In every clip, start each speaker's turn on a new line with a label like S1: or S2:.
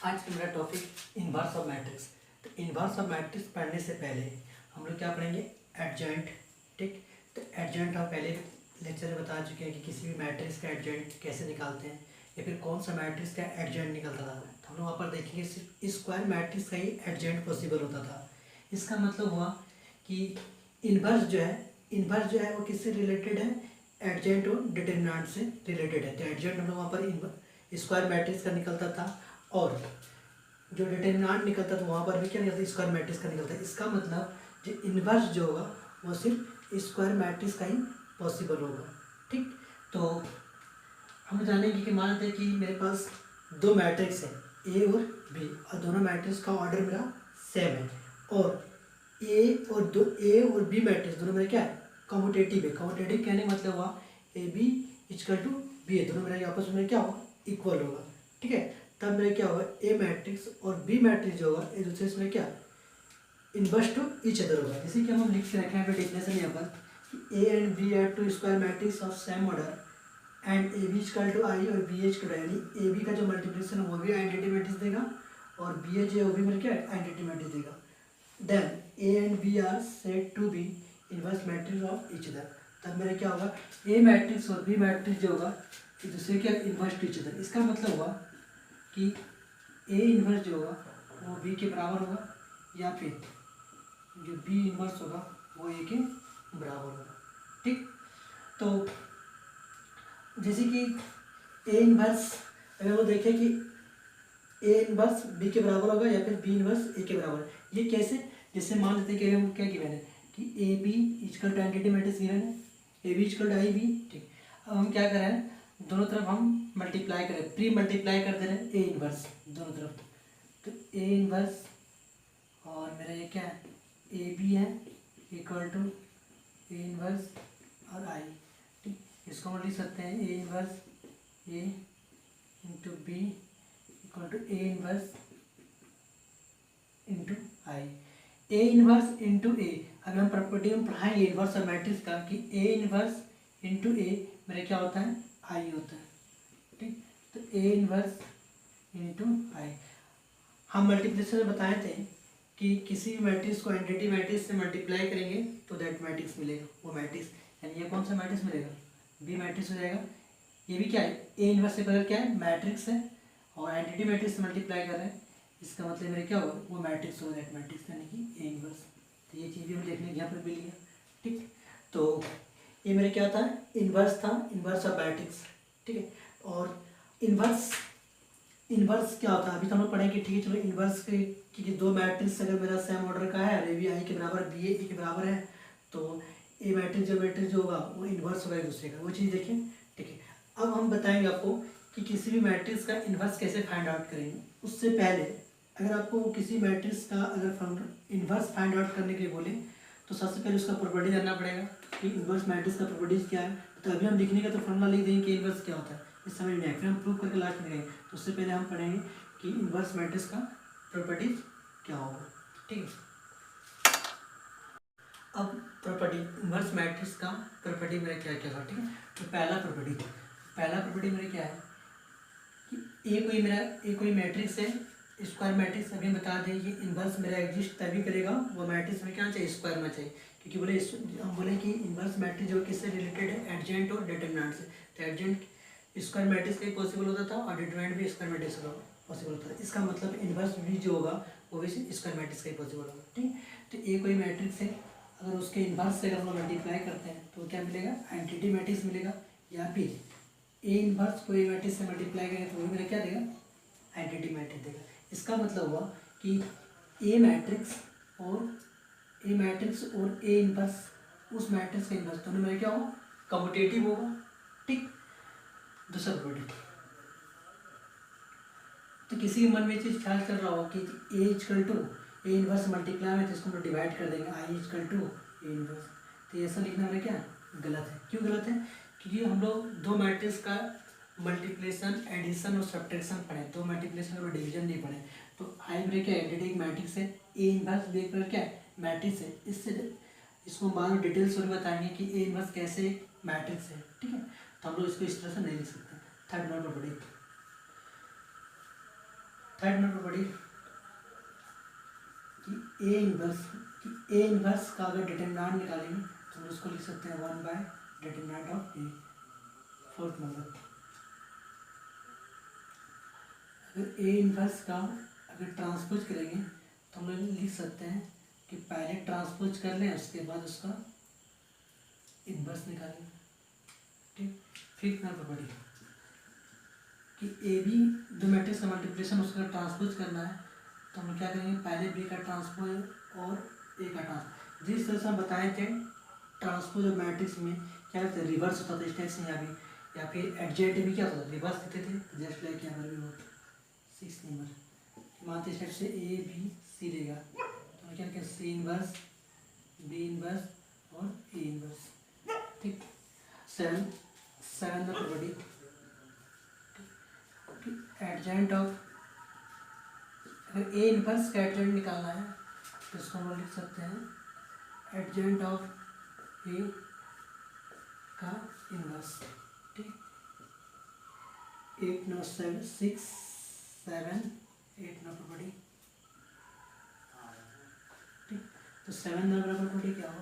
S1: आज का मेरा टॉपिक इन्वर्स ऑफ मैट्रिक्स। तो इन्वर्स ऑफ मैट्रिक्स पढ़ने से पहले हम लोग क्या पढ़ेंगे, एडजॉइंट। ठीक, तो एडजॉइंट हम पहले लेक्चर में बता चुके हैं कि किसी भी मैट्रिक्स का एडजॉइंट कैसे निकालते हैं या फिर कौन सा मैट्रिक्स का एडजॉइंट निकलता था। तो हम लोग वहाँ पर देखेंगे सिर्फ स्क्वायर मैट्रिक्स का ही एडजॉइंट पॉसिबल होता था। इसका मतलब हुआ कि इन्वर्स जो है वो किससे रिलेटेड है, एडजॉइंट और डिटरमिनेंट से रिलेटेड है। तो एडजॉइंट हम लोग वहाँ पर स्क्वायर मैट्रिक्स का निकलता था और जो डिटरमिनेंट निकलता था वहाँ पर भी क्या निकलता, स्क्वायर मैट्रिक्स का निकलता है। इसका मतलब जो इन्वर्स जो होगा वो सिर्फ स्क्वायर मैट्रिक्स का ही पॉसिबल होगा। ठीक, तो हम जानेंगे कि मान लेते हैं कि मेरे पास दो मैट्रिक्स है ए और बी और दोनों मैट्रिक्स का ऑर्डर मेरा सेम है और ए और बी मैट्रिक्स दोनों मेरे क्या है, कम्यूटेटिव है। कम्यूटेटिव कहने का मतलब हुआ A B equal to B है, दोनों मेरे आपस में क्या होगा, इक्वल होगा। ठीक है, तब मेरे क्या होगा, ए मैट्रिक्स और बी मैट्रिक्स जो होगा एक दूसरे से क्या इनवर्स टू ईच अदर होगा। जैसे कि हम लिख के रखे हैं डेफिनेशन यहाँ पर, A and B are two square matrix of same order and A B equal to I और बी एच टू, यानी ए बी का जो मल्टीप्लिकेशन है वो भी आइडेंटिटी मैट्रिक्स देगा और बी एच जो है वो भी मेरे क्या आइडेंटिटी मैट्रिक्स देगा। Then A and B are said to be inverse matrix of each other. तब मेरे क्या होगा, ए मैट्रिक्स और बी मैट्रिक्स जो होगा एक दूसरे के इनवर्स टू ईच अदर। इसका मतलब हुआ कि ए इनवर्स जो होगा वो बी के बराबर होगा या फिर जो बी इनवर्स होगा वो ए के बराबर होगा। ठीक, तो जैसे कि ए इनवर्स अगर वो देखें कि ए इनवर्स बी के बराबर होगा या फिर बी इनवर्स ए के बराबर, ये कैसे, जैसे मान लेते हैं कि हम क्या गिवन है कि A B equal to identity matrix given है, A B equal to I B. ठीक, अब हम क्या कर रहे हैं, दोनों तरफ हम मल्टीप्लाई करें, प्री मल्टीप्लाई कर दे रहे हैं ए इनवर्स दोनों तरफ। तो ए इनवर्स और मेरा ये क्या है, ए बी है इक्वल टू ए इनवर्स और आई। ठीक, इसको हम लिख सकते हैं A inverse A into B equal to A inverse into I. A inverse into A, अगर हम प्रॉपर्टी में पढ़ाएंगे इनवर्स और मैट्रिक्स का कि ए इनवर्स इंटू ए मेरा क्या होता है, आई होता है। ठीक, तो ए इनवर्स इंटू आई। हम मल्टीप्लिकेशन में बताए थे कि किसी भी मैट्रिक्स को आइडेंटिटी मैट्रिक्स से मल्टीप्लाई करेंगे तो दैट मैट्रिक्स मिलेगा, वो मैट्रिक्स यानी ये कौन सा मैट्रिक्स मिलेगा, बी मैट्रिक्स हो जाएगा। ये भी क्या है, ए इनवर्स से बदल क्या है, मैट्रिक्स है और आइडेंटिटी मैट्रिक्स से मल्टीप्लाई कर रहे हैं, इसका मतलब मेरा क्या होगा, वो मैट्रिक्स होगा, दैट मैट्रिक्स यानी कि ए इनवर्स। तो ये चीज़ भी हम देखने यहाँ पर मिल गया। ठीक, तो ये मेरा क्या था, इनवर्स था, इनवर्स ऑफ मैट्रिक्स। ठीक है, और इनवर्स क्या होता है अभी तो हम लोग पढ़ेंगे। ठीक है, चलो इनवर्स के कि दो मैट्रिक्स अगर मेरा सेम ऑर्डर का है, ए बी आई के बराबर बी ए के बराबर है, तो ए मैट्रिक्स जो होगा वो इनवर्स होगा एक दूसरे का, वो चीज़ देखें। ठीक है, अब हम बताएंगे आपको कि किसी भी मैट्रिक्स का इनवर्स कैसे फाइंड आउट करेंगे। उससे पहले अगर आपको किसी मैट्रिक्स का अगर इनवर्स फाइंड आउट करने के लिए बोले तो सबसे पहले उसका प्रॉपर्टी जानना पड़ेगा कि इनवर्स मैट्रिक्स का प्रॉपर्टीज क्या है। तो अभी हम लिखने का तो फॉर्मूला लिख देंगे कि इनवर्स क्या होता है, इस समझ में आए, फिर हम प्रूव करके लास्ट में करेंगे। तो उससे पहले हम पढ़ेंगे कि इनवर्स मैट्रिक्स का प्रॉपर्टीज क्या होगा। ठीक है, अब प्रॉपर्टी इनवर्स मैट्रिक्स का प्रॉपर्टी मेरा क्या क्या था। ठीक है, तो पहला प्रॉपर्टी मेरा क्या है कि ए कोई मैट्रिक्स है, स्क्वायर मैट्रिक्स। अभी बता दें ये इनवर्स मेरा एग्जिस्ट तभी करेगा वो मैट्रिक्स में क्या चाहिए, स्क्वायर में चाहिए, क्योंकि हम बोले कि इनवर्स मैट्रिक्स जो किससे रिलेटेड है, एडजेंट और डिटरमिनेंट से। तो एडजेंट स्क्वायर मैट्रिक्स का ही पॉसिबल होता था और डिटरमिनेंट भी स्क्वायर मैट्रिक्स का पॉसिबल होता था। इसका मतलब इनवर्स भी जो होगा वो भी स्क्वायर मैट्रिक्स का ही पॉसिबल होगा। ठीक, तो ए कोई मैट्रिक्स है, अगर उसके इनवर्स से अगर हम मल्टीप्लाई करते हैं तो क्या मिलेगा, आइडेंटिटी मैट्रिक्स मिलेगा, या फिर ए इनवर्स कोई मैट्रिक्स से मल्टीप्लाई करेंगे तो वो मेरा क्या देगा, आइडेंटिटी मैट्रिक्स देगा। इसका मतलब हुआ कि ए मैट्रिक्स और ए इनवर्स उस मैट्रिक्स का इनवर्स दोनों में क्या होगा, कम्यूटेटिव होगा। ठीक, दूसरा प्रॉपर्टी, तो किसी के मन में चीज़ ख्याल चल रहा होगा कि A equal to A inverse multiply में तो इसको हम डिवाइड कर देंगे I equal to A inverse. तो ऐसा लिखना हमें क्या गलत है। क्यों गलत है, क्योंकि हम लोग दो मैट्रिक्स का मल्टीप्लिकेशन, एडिशन और सब्ट्रैक्शन पढ़े, दो मल्टीप्लिकेशन और डिवीजन नहीं पढ़े। तो आई ब्रेक क्या आइडेंटिटी मैट्रिक्स है, ए इनवर्स ब्रेक पर क्या मैट्रिक्स है। इसको हम बाद में डिटेल्स और बताएंगे कि ए इनवर्स कैसे मैट्रिक्स है। ठीक है, तो हम लोग इसको इस तरह से नहीं लिख सकते। Third number property, third number property कि ए इनवर्स का अगर डिटरमिनेंट निकालेंगे तो हम उसको लिख सकते हैं 1 by determinant of A. Fourth number, अगर ए इनवर्स का अगर ट्रांसपोज करेंगे तो हम लोग लिख सकते हैं कि पहले ट्रांसपोज कर लें उसके बाद उसका इनवर्स निकालेंगे। ठीक, फिफ्थ नंबर प्रॉपर्टी कि ए बी दो मैट्रिक्स का मल्टीप्लिकेशन उसका ट्रांसपोज करना है तो हम क्या करेंगे, पहले बी का ट्रांसपोज और ए का ट्रांसपोज। जिस तरह से हम बताए थे ट्रांसपोज और मैट्रिक्स में क्या करते हैं, रिवर्स होता था इस टाइप से यहाँ भी, या फिर एडजेंट भी क्या होता था, रिवर्स देते थे, जस्ट लाइक यहाँ पर भी होता। 6 नंबर मानते इस टाइप से ए बी सी देगा तो हम क्या करें, सी इनवर्स बी इनवर्स और ए इनवर्स। ठीक, सेवन नंबर प्रॉपर्टी एडजेंट ऑफ, अगर ए इनवर्स का एडजेंट निकालना है तो इसको हम लिख सकते हैं एडजेंट ऑफ ए का इनवर्स। ठीक, 8 9 7 6 7 8 नंबर प्रॉपर्टी। ठीक, तो 7 नंबर प्रॉपर्टी क्या हो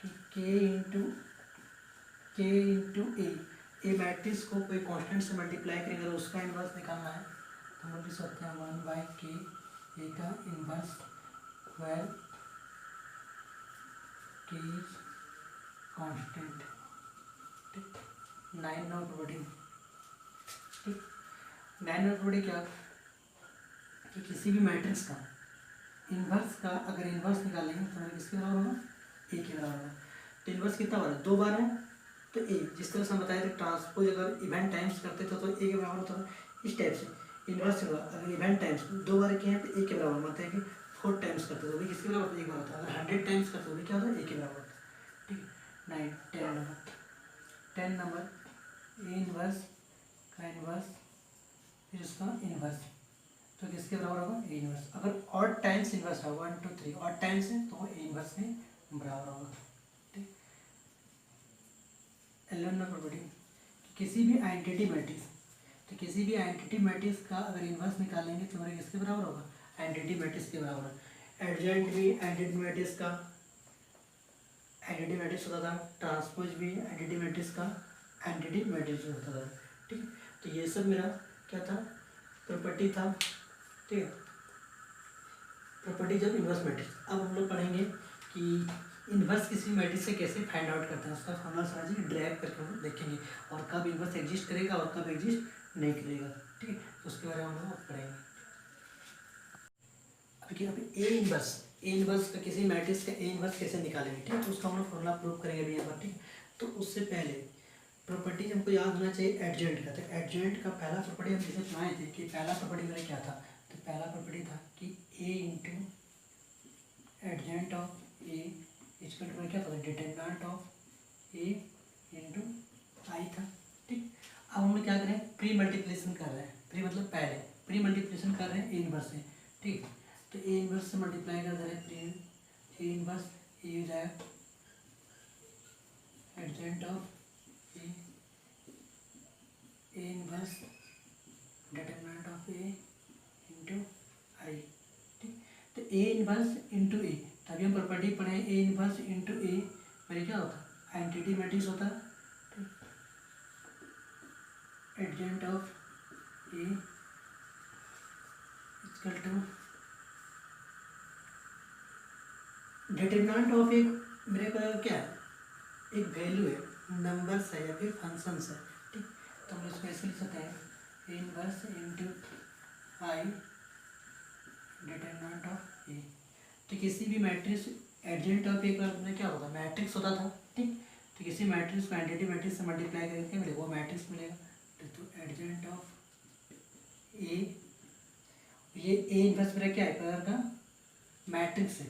S1: कि के इंटू ए मैट्रिक्स को कोई कांस्टेंट से मल्टीप्लाई करेंगे अगर उसका इनवर्स निकालना है तो हम लिख सकते हैं 1 बाय के ए का इनवर्स वेयर के इज कांस्टेंट। ठीक, 9 नंबर प्रॉपर्टी। ठीक, 9 नंबर प्रॉपर्टी क्या कि किसी भी मैट्रिक्स का इनवर्स का अगर इनवर्स निकालेंगे तो हमें किसके बराबर होगा, ए के बराबर होगा। तो इनवर्स कितना बार है, 2 बार है तो ए, जिस तरह से हम बताए थे ट्रांसपोज अगर इवेंट टाइम्स करते थे तो ए के बराबर होता है। इस टाइप से इनवर्स अगर इवेंट टाइम्स 2 बार किए हैं तो ए के बराबर, मतलब है कि 4 टाइम्स करते तो भी किसके बराबर, एक बार होता है। अगर 100 टाइम्स करते तो भी क्या होता है, ए के बराबर होता है। ठीक, 9 10 नंबर ए इनवर्स का इनवर्स फिर उसका इनवर्स तो किसके बराबर होगा, ए इनवर्स। अगर ऑड टाइम्स इनवर्स है 1 2 3 ऑड टाइम्स है तो ए इनवर्स में बराबर होगा। ठीक, 11 नंबर प्रॉपर्टी किसी भी आइडेंटिटी मैट्रिक्स, तो किसी भी आइडेंटिटी मैट्रिक्स का अगर इनवर्स निकालेंगे तो हमारे किसके बराबर होगा, आइडेंटिटी मैट्रिक्स के बराबर है। एडजेंट भी आइडेंटिटी मैट्रिक्स का आइडेंटिटी मैट्रिक्स होता था, ट्रांसपोज भी आइडेंटिटी मैट्रिक्स का आइडेंटिटी मैट्रिक्स होता था। ठीक, तो ये सब मेरा क्या था, प्रॉपर्टी था। ठीक है, प्रॉपर्टीज ऑफ इनवर्स मैट्रिक्स। अब हम लोग पढ़ेंगे कि इनवर्स किसी मैट्रिक्स से कैसे फाइंड आउट करते हैं, उसका फॉर्मूला समझिए, ड्राइव करके हम देखेंगे और कब इनवर्स एग्जिस्ट करेगा और कब एग्जिस्ट नहीं करेगा। ठीक है, तो उसके बारे में हम लोग पढ़ेंगे। देखिए अब ए इनवर्स का किसी मैट्रिक्स का ए इनवर्स कैसे निकालेंगे। ठीक है, तो उसका हम लोग फॉर्मूला प्रूव करेंगे अभी यहाँ पर। ठीक, तो उससे पहले प्रॉपर्टीज हमको याद होना चाहिए एडजेंट का। तो एडजेंट का पहला प्रॉपर्टी हम जैसे सुनाए थे कि पहला प्रॉपर्टी मेरा क्या था, तो पहला प्रॉपर्टी था कि ए इंटू एडजेंट ऑफ ए इसका क्या था, डिटरमिनेंट ऑफ ए इंटू आई था। ठीक, अब हम लोग क्या करें, प्री मल्टीप्लिकेशन कर रहे हैं, प्री मतलब पहले प्री मल्टीप्लिकेशन कर रहे हैं ए इनवर्स से। ठीक, तो ए इनवर्स से मल्टीप्लाई कर रहे हैं प्री ए इनवर्स ए हो जाएगा adjoint of A inverse determinant of A into I. ठीक, तो ए इनवर्स इंटू ए, तभी हम प्रॉपर्टी पढ़े ए इनवर्स इंटू ए मेरे क्या होता है, आइडेंटिटी मैट्रिक्स होता है। ठीक, adjoint of A equal to determinant of एक मेरे को क्या है, एक वैल्यू है, नंबर्स है या फिर फंक्शंस है। ठीक, तो हम इसको ऐसे लिख सकते हैं A inverse into I determinant of A. तो किसी भी मैट्रिक्स एडजेंट ऑफ ए का मतलब क्या होता है, मैट्रिक्स होता था। ठीक, तो किसी मैट्रिक्स को आइडेंटिटी मैट्रिक्स से मल्टीप्लाई करके क्या मिलेगा, वो मैट्रिक्स मिलेगा। तो एडजेंट ऑफ ए, ये ए इनवर्स मेरा क्या है, प्रकार का मैट्रिक्स है।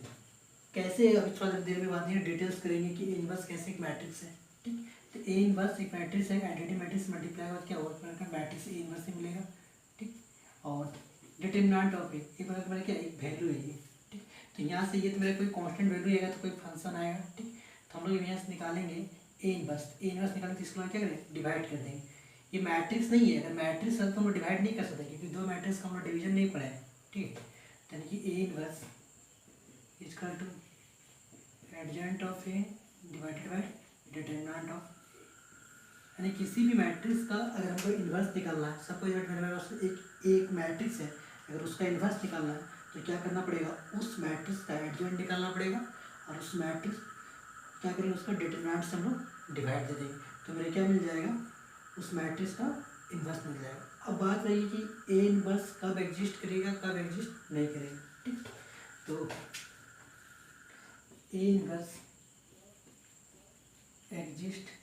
S1: कैसे, अभी थोड़ा देर में बात है डिटेल्स करेंगे कि ए इनवर्स कैसे एक मैट्रिक्स है। ठीक, तो ए इनवर्स एक मैट्रिक्स है, आइडेंटिटी मैट्रिक्स मल्टीप्लाई होगा क्या होगा, प्रकार का मैट्रिक्स ए इनवर्स से मिलेगा। ठीक, और डिटरमिनेंट ऑफ ए प्रकार का क्या एक वैल्यू है ये। ठीक, तो यहाँ से ये तो मेरा कोई कांस्टेंट वैल्यू आएगा तो कोई फंक्शन आएगा। ठीक, तो हम लोग यहाँ से निकालेंगे ए इनवर्स निकालेंगे तो इसको क्या करें, डिवाइड कर देंगे। ये मैट्रिक्स नहीं है, अगर मैट्रिक्स है तो हम लोग डिवाइड नहीं कर सकते क्योंकि दो मैट्रिक्स का हम लोग डिवीजन नहीं पढ़े हैं। ठीक है, यानी कि A inverse equal to adjoint of A divided by determinant of, यानी किसी भी मैट्रिक्स का अगर हमको इन्वर्स निकालना है, सपोज मेरे पास एक मैट्रिक्स है, अगर उसका इन्वर्स निकालना है तो क्या करना पड़ेगा, उस मैट्रिक्स का एडजेंट निकालना पड़ेगा और उस मैट्रिक्स क्या करेंगे, उसका डिटरमिनेंट से हम लोग डिवाइड दे देंगे, तो मेरे क्या मिल जाएगा, उस मैट्रिक्स का इन्वर्स मिल जाएगा। अब बात रही कि ए इन्वर्स कब एग्जिस्ट करेगा, कब एग्जिस्ट नहीं करेगा। ठीक, तो A inverse exist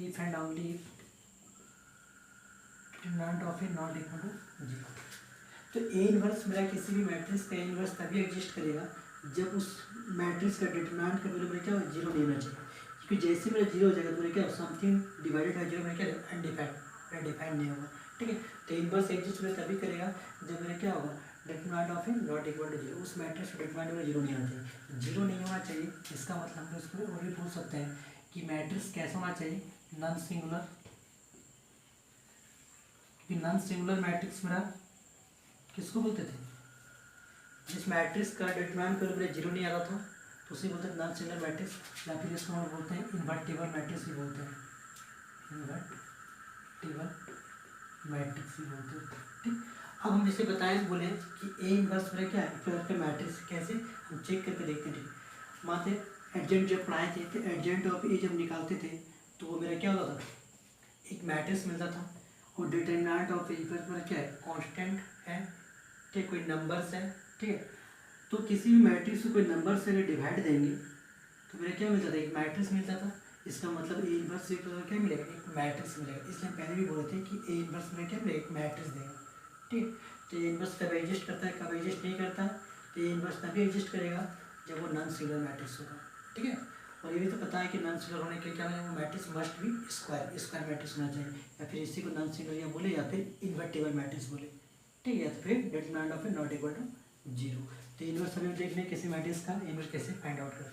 S1: if and only if determinant of A not equal to 0। तो ए इनवर्स मेरा किसी भी मैट्रिक्स का इनवर्स तभी एग्जिस्ट करेगा जब उस मैट्रिक्स का डिटरमिनेंट का वैल्यू मेरा क्या जीरो नहीं होना चाहिए, क्योंकि जैसे मेरा जीरो हो जाएगा तो मेरा क्या समथिंग डिवाइडेड बाय जीरो मेरा क्या अनडिफाइंड नहीं होगा। ठीक है, तो इनवर्स एग्जिस्ट मेरा तभी करेगा जब मेरा क्या होगा, determinant of A not equal to 0, उस मैट्रिक्स का डिटरमिनेंट में जीरो नहीं होना चाहिए। जीरो नहीं होना चाहिए इसका मतलब हम लोग इसको और भी पूछ सकते हैं कि मैट्रिक्स कैसा होना चाहिए, नॉन सिंगुलर, कि नॉन सिंगुलर मैट्रिक्स मेरा किसको बोलते थे, जिस मैट्रिक्स का डिटरमिनेंट का वैल्यू जीरो नहीं आ रहा था तो उसे बोलते हैं नॉन सिंगुलर मैट्रिक्स, या फिर इसको हम बोलते हैं इन्वर्टिबल मैट्रिक्स भी बोलते हैं, इन्वर्टिबल मैट्रिक्स भी बोलते हैं। ठीक, अब हम जैसे बताएं बोले कि ए इनवर्स मेरा क्या है, इक्वल का मैट्रिक्स कैसे हम चेक करके देखते थे। मानते एडजेंट जब पढ़ाए थे तो एडजेंट ऑफ ए जब निकालते थे तो वो मेरा क्या होता था, एक मैट्रिक्स मिलता था और डिटरमिनेंट ऑफ ए मेरा क्या है, कांस्टेंट है। ठीक, कोई नंबर्स है। ठीक है, तो किसी भी मैट्रिक्स को कोई नंबर से अगर डिवाइड देंगे तो मेरा क्या मिलता था, एक मैट्रिक्स मिलता था। इसका मतलब ए इनवर्स से क्या मिलेगा, एक मैट्रिक्स मिलेगा। इसलिए पहले भी बोले थे कि ए इनवर्स में क्या मिलेगा, एक मैट्रिक्स देगा। ठीक, तो ए इनवर्स कब एग्जिस्ट करता है, कब एग्जिस्ट नहीं करता है, तो ए इनवर्स तभी एग्जिस्ट करेगा जब वो नॉन सिंगुलर मैट्रिक्स होगा। ठीक है, और ये भी तो पता है कि नॉन सिंगुलर होने के क्या है, वो मैट्रिक्स मस्ट भी स्क्वायर मैट्रिक्स होना चाहिए, या फिर इसी को नॉन सिंगुलर या बोले या फिर इन्वर्टिबल मैट्रिक्स बोले। ठीक है, या तो फिर determinant of A not equal to 0। तो इनवर्स हमें देखने किसी मैट्रिक्स का इनवर्स कैसे फाइंड आउट करें।